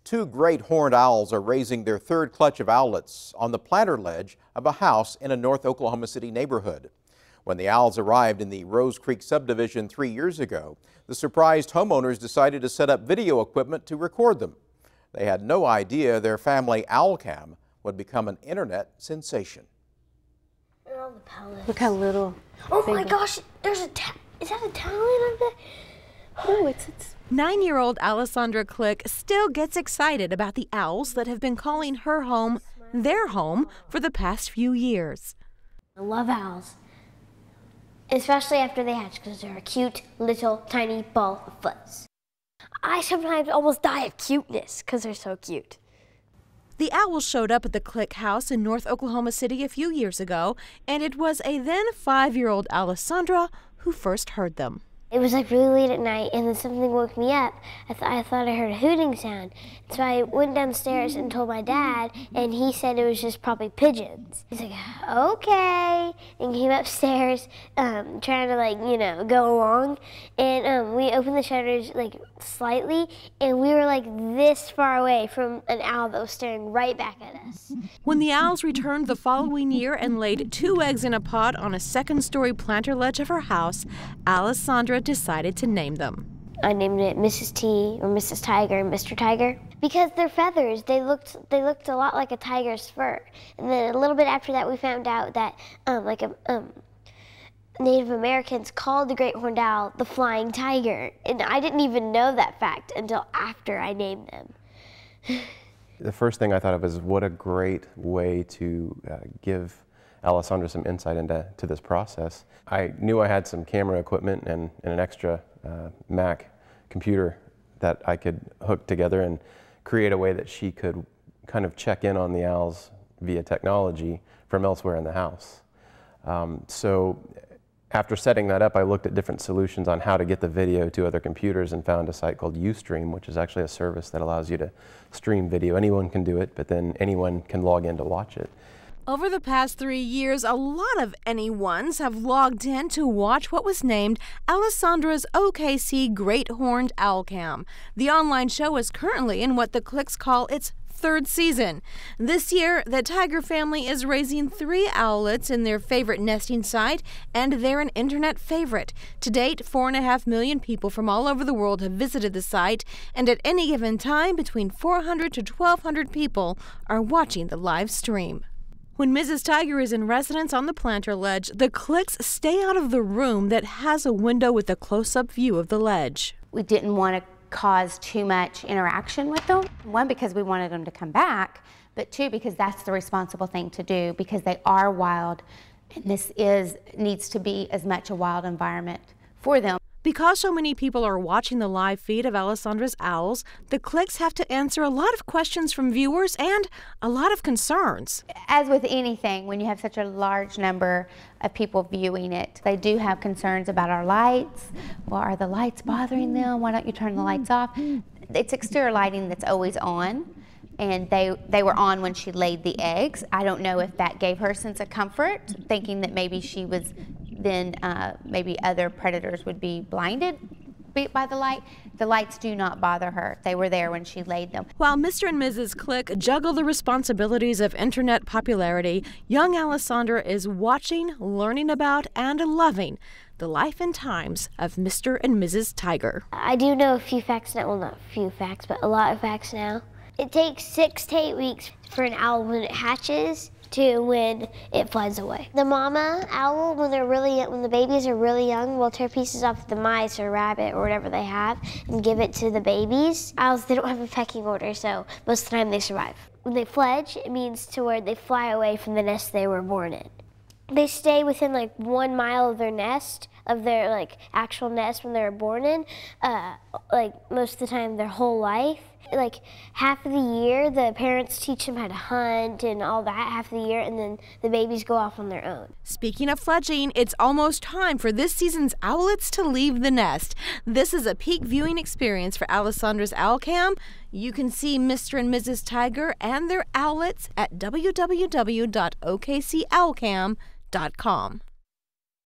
Two great horned owls are raising their third clutch of owlets on the planter ledge of a house in a North Oklahoma City neighborhood. When the owls arrived in the Rose Creek subdivision 3 years ago, the surprised homeowners decided to set up video equipment to record them. They had no idea their family owl cam would become an internet sensation. Look how little. Oh my gosh, there's is that a talent up there? No, it's 9-year-old Alessandra Click still gets excited about the owls that have been calling her home their home for the past few years. I love owls, especially after they hatch because they're a cute little tiny ball of fuzz. I sometimes almost die of cuteness because they're so cute. The owls showed up at the Click house in North Oklahoma City a few years ago, and it was a then 5-year-old Alessandra who first heard them. It was like really late at night, and then something woke me up. I thought I heard a hooting sound. So I went downstairs and told my dad, and he said it was just probably pigeons. He's like, okay, and came upstairs trying to go along. And we opened the shutters slightly, and we were this far away from an owl that was staring right back at us. When the owls returned the following year and laid 2 eggs in a pod on a second-story planter ledge of her house, Alessandra decided to name them. I named it Mrs. T or Mrs. Tiger and Mr. Tiger because their feathers, they looked a lot like a tiger's fur. And then a little bit after that we found out that Native Americans called the great horned owl the flying tiger. And I didn't even know that fact until after I named them. The first thing I thought of is what a great way to give Alessandra some insight into this process. I knew I had some camera equipment and an extra Mac computer that I could hook together and create a way that she could kind of check in on the owls via technology from elsewhere in the house. So after setting that up, I looked at different solutions on how to get the video to other computers and found a site called Ustream, which is actually a service that allows you to stream video. Anyone can do it, but then anyone can log in to watch it. Over the past 3 years, a lot of anyones have logged in to watch what was named Alessandra's OKC Great Horned Owl Cam. The online show is currently in what the Clicks call its 3rd season. This year, the Tiger family is raising 3 owlets in their favorite nesting site, and they're an internet favorite. To date, 4.5 million people from all over the world have visited the site, and at any given time, between 400 to 1,200 people are watching the live stream. When Mrs. Tiger is in residence on the planter ledge, the Clicks stay out of the room that has a window with a close-up view of the ledge. We didn't want to cause too much interaction with them. 1, because we wanted them to come back, but 2, because that's the responsible thing to do because they are wild, and this needs to be as much a wild environment for them. Because so many people are watching the live feed of Alessandra's owls, the Clicks have to answer a lot of questions from viewers and a lot of concerns. As with anything, when you have such a large number of people viewing it, they do have concerns about our lights. Well, are the lights bothering them? Why don't you turn the lights off? It's exterior lighting that's always on, and they were on when she laid the eggs. I don't know if that gave her a sense of comfort, thinking that maybe she was then maybe other predators would be blinded by the light. The lights do not bother her. They were there when she laid them. While Mr. and Mrs. Click juggle the responsibilities of internet popularity, young Alessandra is watching, learning about, and loving the life and times of Mr. and Mrs. Tiger. I do know a few facts now. Well, not a few facts, but a lot of facts now. It takes 6 to 8 weeks for an owl when it hatches to when it flies away. The mama owl, when the babies are really young, will tear pieces off the mice or rabbit or whatever they have and give it to the babies. Owls, they don't have a pecking order, so most of the time they survive. When they fledge, it means to where they fly away from the nest they were born in. They stay within 1 mile of their nest, of their actual nest when they were born in, most of the time their whole life. Half of the year, the parents teach them how to hunt and all that half of the year, and then the babies go off on their own. Speaking of fledging, it's almost time for this season's owlets to leave the nest. This is a peak viewing experience for Alessandra's Owl Cam. You can see Mr. and Mrs. Tiger and their owlets at www.okcowlcam.com.